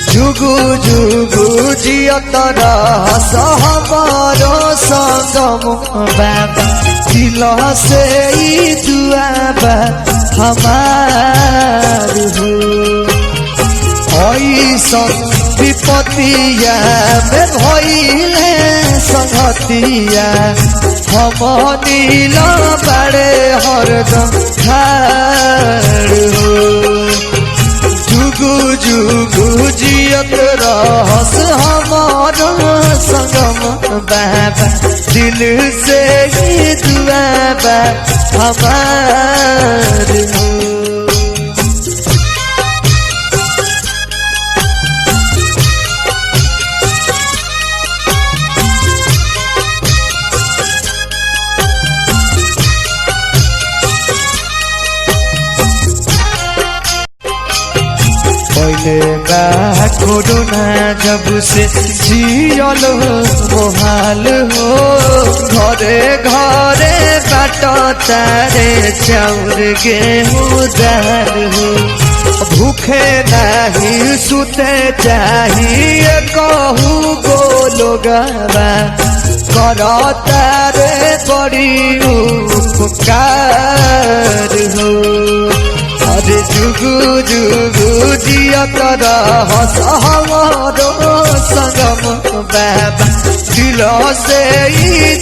जुगु जुगु जियत रहस हमारो संगम बाबा दिल से ई दुआ बा हमार हो। ऐसन विपतिया में भइले संगतिया हम नील बड़े हरदम खाड़ हो। जुगु जुगु जियत रहस हमारो संगम बाबा दिल से ही दुआ बा हमार हो। पहले बा कोरोना जब से जियल मोहाल हो। घरे घरे बाट तारे चाउर गेहूं दाल हो। भूखे नहीं सुते चाहिए कहू गो लोगवा कर तारे बड़ी उपकार हो। अरे जुगु जुगु जियत रहस हमारो संगम बाबा दिल से ई